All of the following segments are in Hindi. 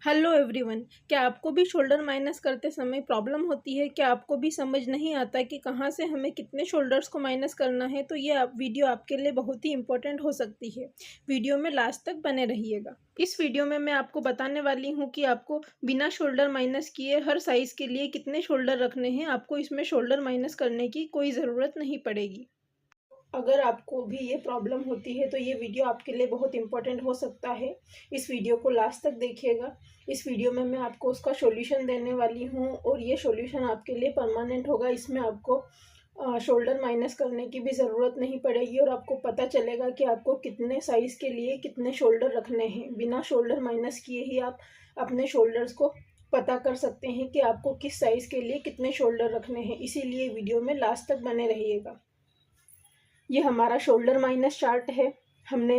Hello everyone. क्या आपको भी शोल्डर माइनस करते समय प्रॉब्लम होती है? क्या आपको भी समझ नहीं आता कि कहाँ से हमें कितने शोल्डर्स को माइनस करना है? तो ये वीडियो आपके लिए बहुत ही इंपॉर्टेंट हो सकती है। वीडियो में लास्ट तक बने रहिएगा। इस वीडियो में मैं आपको बताने वाली हूँ कि आपको बिना शोल्डर माइनस किए हर साइज़ के लिए कितने शोल्डर रखने हैं। आपको इसमें शोल्डर माइनस करने की कोई ज़रूरत नहीं पड़ेगी। अगर आपको भी ये प्रॉब्लम होती है तो ये वीडियो आपके लिए बहुत इंपॉर्टेंट हो सकता है। इस वीडियो को लास्ट तक देखिएगा। इस वीडियो में मैं आपको उसका सॉल्यूशन देने वाली हूँ और ये सॉल्यूशन आपके लिए परमानेंट होगा। इसमें आपको शोल्डर माइनस करने की भी ज़रूरत नहीं पड़ेगी और आपको पता चलेगा कि आपको कितने साइज़ के लिए कितने शोल्डर रखने हैं। बिना शोल्डर माइनस किए ही आप अपने शोल्डर्स को पता कर सकते हैं कि आपको किस साइज़ के लिए कितने शोल्डर रखने हैं। इसीलिए वीडियो में लास्ट तक बने रहिएगा। ये हमारा शोल्डर माइनस चार्ट है। हमने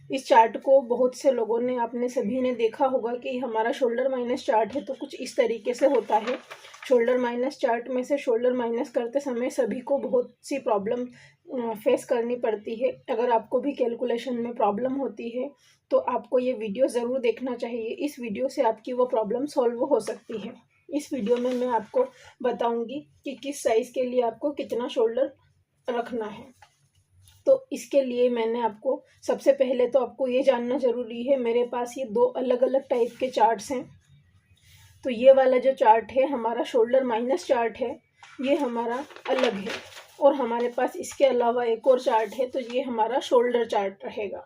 इस चार्ट को बहुत से लोगों ने, आपने सभी ने देखा होगा कि हमारा शोल्डर माइनस चार्ट है तो कुछ इस तरीके से होता है। शोल्डर माइनस चार्ट में से शोल्डर माइनस करते समय सभी को बहुत सी प्रॉब्लम फेस करनी पड़ती है। अगर आपको भी कैलकुलेशन में प्रॉब्लम होती है तो आपको ये वीडियो ज़रूर देखना चाहिए। इस वीडियो से आपकी वो प्रॉब्लम सॉल्व हो सकती है। इस वीडियो में मैं आपको बताऊँगी कि किस साइज़ के लिए आपको कितना शोल्डर रखना है। तो इसके लिए मैंने आपको सबसे पहले तो आपको ये जानना ज़रूरी है, मेरे पास ये दो अलग अलग टाइप के चार्ट्स हैं। तो ये वाला जो चार्ट है हमारा शोल्डर माइनस चार्ट है, ये हमारा अलग है। और हमारे पास इसके अलावा एक और चार्ट है, तो ये हमारा शोल्डर चार्ट रहेगा।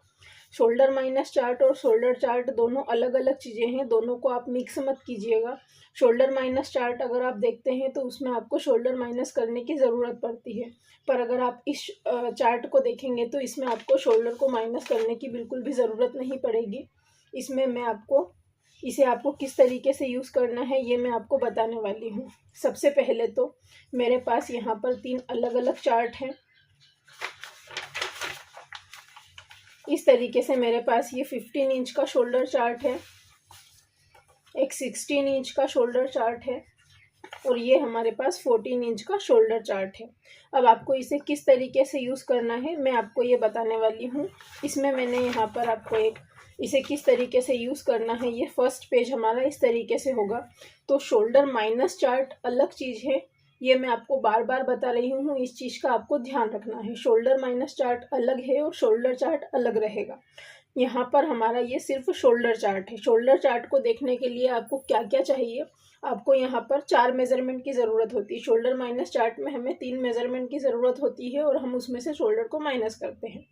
शोल्डर माइनस चार्ट और शोल्डर चार्ट दोनों अलग अलग चीज़ें हैं, दोनों को आप मिक्स मत कीजिएगा। शोल्डर माइनस चार्ट अगर आप देखते हैं तो उसमें आपको शोल्डर माइनस करने की ज़रूरत पड़ती है, पर अगर आप इस चार्ट को देखेंगे तो इसमें आपको शोल्डर को माइनस करने की बिल्कुल भी ज़रूरत नहीं पड़ेगी। इसमें मैं आपको किस तरीके से यूज़ करना है ये मैं आपको बताने वाली हूँ। सबसे पहले तो मेरे पास यहाँ पर 3 अलग अलग चार्ट हैं। इस तरीके से मेरे पास ये 15 इंच का शोल्डर चार्ट है, एक 16 इंच का शोल्डर चार्ट है और ये हमारे पास 14 इंच का शोल्डर चार्ट है। अब आपको इसे किस तरीके से यूज़ करना है मैं आपको ये बताने वाली हूँ। इसमें मैंने यहाँ पर आपको इसे किस तरीके से यूज़ करना है, ये फर्स्ट पेज हमारा इस तरीके से होगा। तो शोल्डर माइनस चार्ट अलग चीज़ है, ये मैं आपको बार बार बता रही हूँ, इस चीज़ का आपको ध्यान रखना है। शोल्डर माइनस चार्ट अलग है और शोल्डर चार्ट अलग रहेगा। यहाँ पर हमारा ये सिर्फ शोल्डर चार्ट है। शोल्डर चार्ट को देखने के लिए आपको क्या क्या चाहिए, आपको यहाँ पर 4 मेज़रमेंट की ज़रूरत होती है। शोल्डर माइनस चार्ट में हमें 3 मेज़रमेंट की ज़रूरत होती है और हम उसमें से शोल्डर को माइनस करते हैं।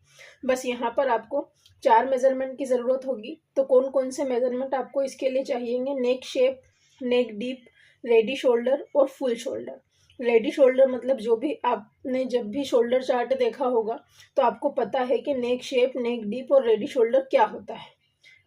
बस यहाँ पर आपको 4 मेज़रमेंट की ज़रूरत होगी। तो कौन कौन से मेज़रमेंट आपको इसके लिए चाहिएंगे? नेक शेप, नेक डीप, रेडी शोल्डर और फुल शोल्डर। रेडी शोल्डर मतलब जो भी आपने जब भी शोल्डर चार्ट देखा होगा तो आपको पता है कि नेक शेप, नेक डीप और रेडी शोल्डर क्या होता है।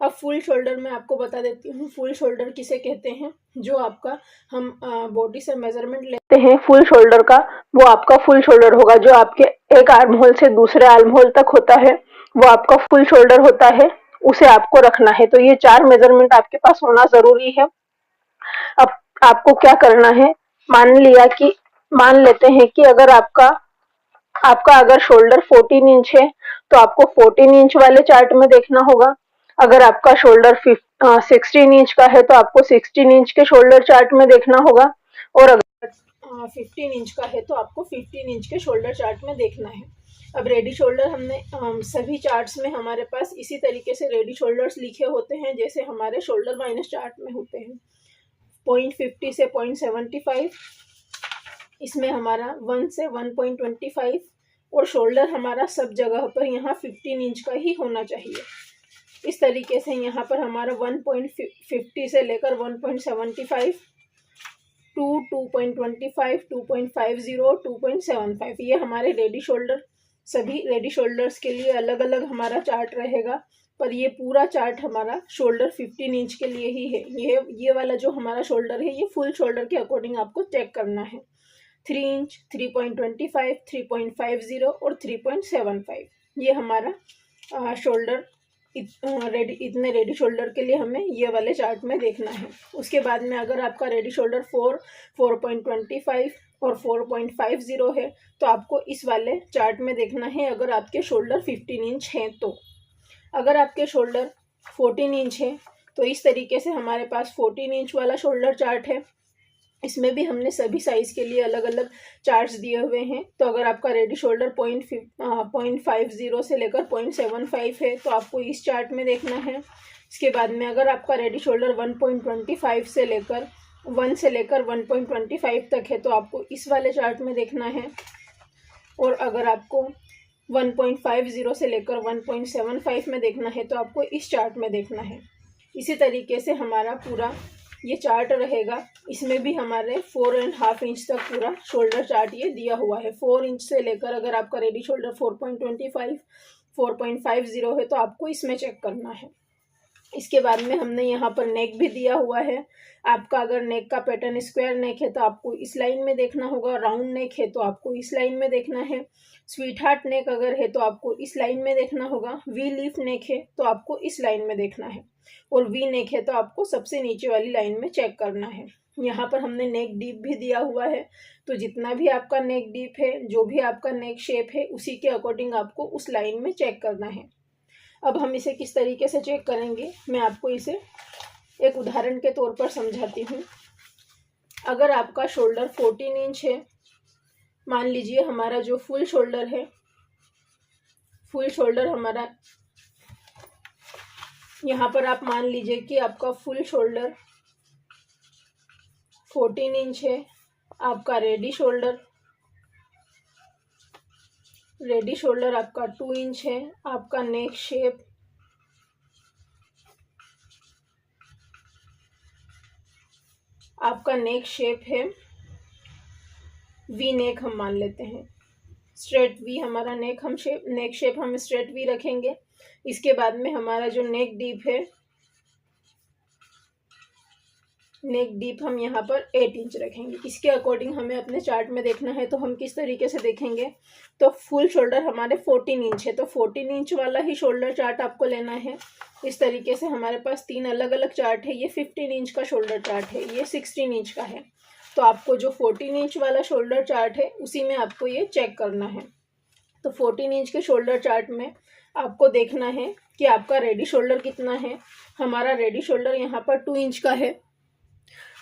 अब फुल शोल्डर में आपको बता देती हूँ, फुल शोल्डर किसे कहते हैं। जो आपका हम बॉडी से मेजरमेंट लेते हैं फुल शोल्डर का, वो आपका फुल शोल्डर होगा। जो आपके एक आर्म होल से दूसरे आर्म होल तक होता है वो आपका फुल शोल्डर होता है, उसे आपको रखना है। तो ये 4 मेजरमेंट आपके पास होना जरूरी है। अब आपको क्या करना है, मान लेते हैं कि अगर आपका अगर शोल्डर 14 इंच है तो आपको 14 इंच वाले चार्ट में देखना होगा। अगर आपका शोल्डर 16 इंच का है तो आपको 16 इंच के शोल्डर चार्ट में देखना होगा। और अगर 15 इंच का है तो आपको 15 इंच के शोल्डर चार्ट में देखना है। अब रेडी शोल्डर हमने सभी चार्ट्स में हमारे पास इसी तरीके से रेडी शोल्डर्स लिखे होते हैं जैसे हमारे शोल्डर माइनस चार्ट में होते हैं। 0.50 से 0.75, इसमें हमारा 1 से 1.25 और शोल्डर हमारा सब जगह पर यहाँ 15 इंच का ही होना चाहिए। इस तरीके से यहाँ पर हमारा 1.50 से लेकर 1.75 टू 2.25, 2.50, 2.75, ये हमारे रेडी शोल्डर, सभी रेडी शोल्डर्स के लिए अलग अलग हमारा चार्ट रहेगा। पर ये पूरा चार्ट हमारा शोल्डर 15 इंच के लिए ही है। ये वाला जो हमारा शोल्डर है ये फुल शोल्डर के अकॉर्डिंग आपको चेक करना है। 3 इंच, 3.25, 3.50 और 3.75, ये हमारा शोल्डर इतने रेडी शोल्डर के लिए हमें ये वाले चार्ट में देखना है। उसके बाद में अगर आपका रेडी शोल्डर 4.25 और 4.50 है तो आपको इस वाले चार्ट में देखना है अगर आपके शोल्डर 15 इंच हैं तो। अगर आपके शोल्डर 14 इंच है तो इस तरीके से हमारे पास 14 इंच वाला शोल्डर चार्ट है। इसमें भी हमने सभी साइज़ के लिए अलग अलग चार्ट्स दिए हुए हैं। तो अगर आपका रेडी शोल्डर 0.50 से लेकर 0.75 है तो आपको इस चार्ट में देखना है। इसके बाद में अगर आपका रेडी शोल्डर 1.25 से लेकर 1.25 तक है तो आपको इस वाले चार्ट में देखना है। और अगर आपको 1.50 से लेकर 1.75 में देखना है तो आपको इस चार्ट में देखना है। इसी तरीके से हमारा पूरा ये चार्ट रहेगा। इसमें भी हमारे 4.5 इंच तक पूरा शोल्डर चार्ट ये दिया हुआ है। 4 इंच से लेकर अगर आपका रेडी शोल्डर 4.25 4.50 है तो आपको इसमें चेक करना है। इसके बाद में हमने यहाँ पर नेक भी दिया हुआ है। आपका अगर नेक का पैटर्न स्क्वायर नेक है तो आपको इस लाइन में देखना होगा, राउंड नेक है तो आपको इस लाइन में देखना है, स्वीट हार्ट नेक अगर है तो आपको इस लाइन में देखना होगा, वी लीफ नेक है तो आपको इस लाइन में देखना है, और वी नेक है तो आपको सबसे नीचे वाली लाइन में चेक करना है। यहाँ पर हमने नेक डीप भी दिया हुआ है, तो जितना भी आपका नेक डीप है, जो भी आपका नेक शेप है, उसी के अकॉर्डिंग आपको उस लाइन में चेक करना है। अब हम इसे किस तरीके से चेक करेंगे, मैं आपको इसे एक उदाहरण के तौर पर समझाती हूँ। अगर आपका शोल्डर 14 इंच है, मान लीजिए हमारा जो फुल शोल्डर है, फुल शोल्डर हमारा यहाँ पर आप मान लीजिए कि आपका फुल शोल्डर 14 इंच है। आपका रेडी शोल्डर आपका 2 इंच है। आपका नेक शेप है वी नेक, हम मान लेते हैं स्ट्रेट वी हमारा नेक शेप हम स्ट्रेट वी रखेंगे। इसके बाद में हमारा जो नेक डीप है, नेक डीप हम यहाँ पर 8 इंच रखेंगे। इसके अकॉर्डिंग हमें अपने चार्ट में देखना है। तो हम किस तरीके से देखेंगे, तो फुल शोल्डर हमारे 14 इंच है तो 14 इंच वाला ही शोल्डर चार्ट आपको लेना है। इस तरीके से हमारे पास 3 अलग अलग चार्ट है। ये 15 इंच का शोल्डर चार्ट है, ये 16 इंच का है। तो आपको जो 14 इंच वाला शोल्डर चार्ट है उसी में आपको ये चेक करना है। तो 14 इंच के शोल्डर चार्ट में आपको देखना है कि आपका रेडी शोल्डर कितना है। हमारा रेडी शोल्डर यहाँ पर 2 इंच का है,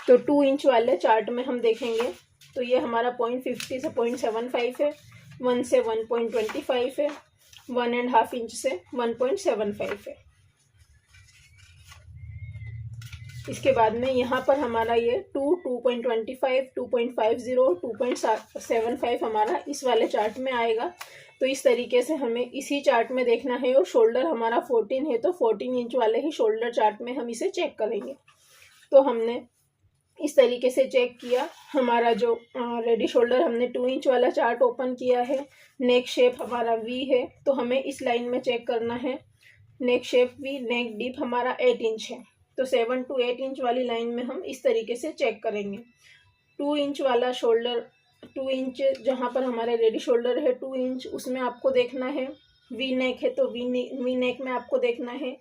तो 2 इंच वाले चार्ट में हम देखेंगे तो ये हमारा 0.50 से 0.75 है, 1 से 1.25 है, 1.5 इंच से 1.75 है। इसके बाद में यहाँ पर हमारा ये 2.25, 2.50, 2.75 हमारा इस वाले चार्ट में आएगा। तो इस तरीके से हमें इसी चार्ट में देखना है। और शोल्डर हमारा 14 है तो 14 इंच वाले ही शोल्डर चार्ट में हम इसे चेक करेंगे। तो हमने इस तरीके से चेक किया। हमारा जो रेडी शोल्डर हमने 2 इंच वाला चार्ट ओपन किया है, नेक शेप हमारा वी है तो हमें इस लाइन में चेक करना है। Neck shape V, neck deep हमारा 8 इंच है तो 7 to 8 इंच वाली लाइन में हम इस तरीके से चेक करेंगे। 2 इंच वाला शोल्डर, 2 इंच जहाँ पर हमारे रेडी शोल्डर है 2 इंच, उसमें आपको देखना है। वी नेक है तो वी नेक में आपको देखना है।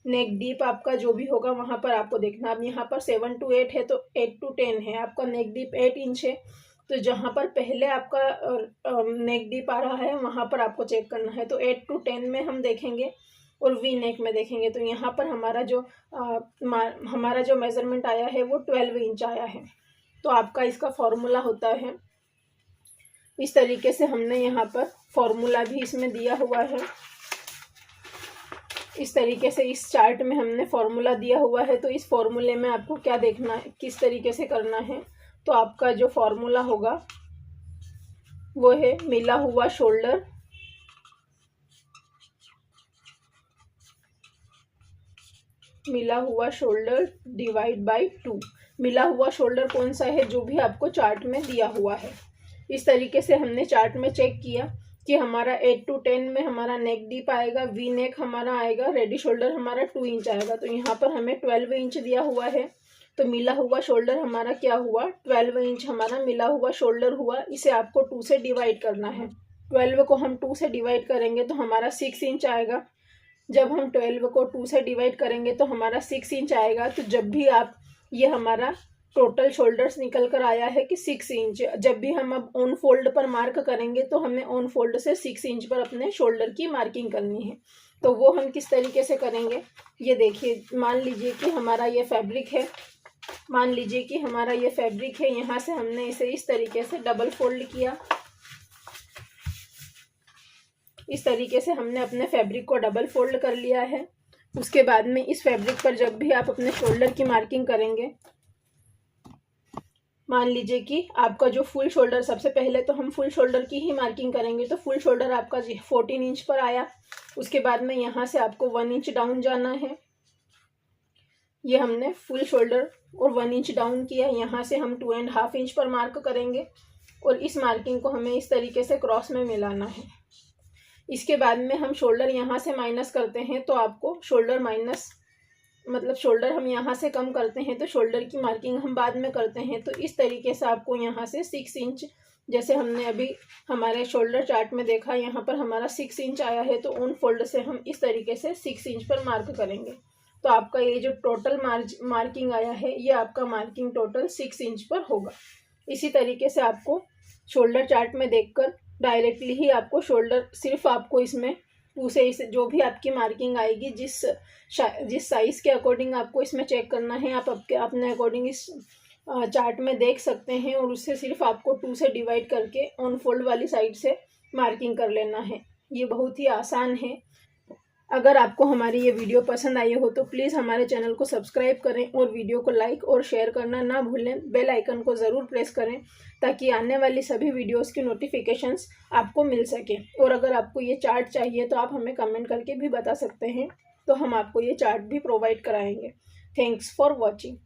नेक डीप आपका जो भी होगा वहाँ पर आपको देखना। अब यहाँ पर 7 to 8 है तो 8 to 10 है। आपका नेक डीप 8 इंच है तो जहाँ पर पहले आपका नेक डीप आ रहा है वहाँ पर आपको चेक करना है। तो 8 to 10 में हम देखेंगे और वी नेक में देखेंगे। तो यहाँ पर हमारा जो मेजरमेंट आया है वो 12 इंच आया है। तो आपका इसका फॉर्मूला होता है इस तरीके से। हमने यहाँ पर फॉर्मूला भी इसमें दिया हुआ है। इस तरीके से इस चार्ट में हमने फॉर्मूला दिया हुआ है। तो इस फॉर्मूले में आपको क्या देखना है, किस तरीके से करना है। तो आपका जो फॉर्मूला होगा वो है मिला हुआ शोल्डर डिवाइड बाय 2। मिला हुआ शोल्डर कौन सा है, जो भी आपको चार्ट में दिया हुआ है। इस तरीके से हमने चार्ट में चेक किया कि हमारा 8 to 10 में हमारा नेक डीप आएगा, वी नेक हमारा आएगा, रेडी शोल्डर हमारा 2 इंच आएगा। तो यहाँ पर हमें 12 इंच दिया हुआ है तो मिला हुआ शोल्डर हमारा क्या हुआ, 12 इंच हमारा मिला हुआ शोल्डर हुआ। इसे आपको 2 से डिवाइड करना है। 12 को हम 2 से डिवाइड करेंगे तो हमारा 6 इंच आएगा। जब हम 12 को 2 से डिवाइड करेंगे तो हमारा 6 इंच आएगा। तो जब भी आप ये हमारा टोटल शोल्डर्स निकल कर आया है कि 6 इंच, जब भी हम अब ऑन फोल्ड पर मार्क करेंगे तो हमें ऑन फोल्ड से 6 इंच पर अपने शोल्डर की मार्किंग करनी है। तो वो हम किस तरीके से करेंगे ये देखिए। मान लीजिए कि हमारा ये फैब्रिक है, मान लीजिए कि हमारा ये फैब्रिक है, यहाँ से हमने इसे इस तरीके से डबल फोल्ड किया। इस तरीके से हमने अपने फैब्रिक को डबल फोल्ड कर लिया है। उसके बाद में इस फैब्रिक पर जब भी आप अपने शोल्डर की मार्किंग करेंगे, मान लीजिए कि आपका जो फुल शोल्डर, सबसे पहले तो हम फुल शोल्डर की ही मार्किंग करेंगे, तो फुल शोल्डर आपका 14 इंच पर आया। उसके बाद में यहाँ से आपको 1 इंच डाउन जाना है। ये हमने फुल शोल्डर और 1 इंच डाउन किया। यहाँ से हम 2.5 इंच पर मार्क करेंगे और इस मार्किंग को हमें इस तरीके से क्रॉस में मिलाना है। इसके बाद में हम शोल्डर यहाँ से माइनस करते हैं, तो आपको शोल्डर माइनस मतलब शोल्डर हम यहाँ से कम करते हैं तो शोल्डर की मार्किंग हम बाद में करते हैं। तो इस तरीके से आपको यहाँ से 6 इंच, जैसे हमने अभी हमारे शोल्डर चार्ट में देखा, यहाँ पर हमारा 6 इंच आया है, तो ऑन फोल्ड से हम इस तरीके से 6 इंच पर मार्क करेंगे। तो आपका ये जो टोटल मार्किंग आया है, ये आपका मार्किंग टोटल 6 इंच पर होगा। इसी तरीके से आपको शोल्डर चार्ट में देखकर डायरेक्टली ही आपको शोल्डर, सिर्फ आपको इसमें 2 से इस जो भी आपकी मार्किंग आएगी, जिस साइज़ के अकॉर्डिंग आपको इसमें चेक करना है, आप अपने अकॉर्डिंग इस चार्ट में देख सकते हैं और उससे सिर्फ आपको 2 से डिवाइड करके ऑन फोल्ड वाली साइड से मार्किंग कर लेना है। ये बहुत ही आसान है। अगर आपको हमारी ये वीडियो पसंद आई हो तो प्लीज़ हमारे चैनल को सब्सक्राइब करें और वीडियो को लाइक और शेयर करना ना भूलें। बेल आइकन को ज़रूर प्रेस करें ताकि आने वाली सभी वीडियोस की नोटिफिकेशंस आपको मिल सके। और अगर आपको ये चार्ट चाहिए तो आप हमें कमेंट करके भी बता सकते हैं, तो हम आपको ये चार्ट भी प्रोवाइड कराएंगे। Thanks for watching.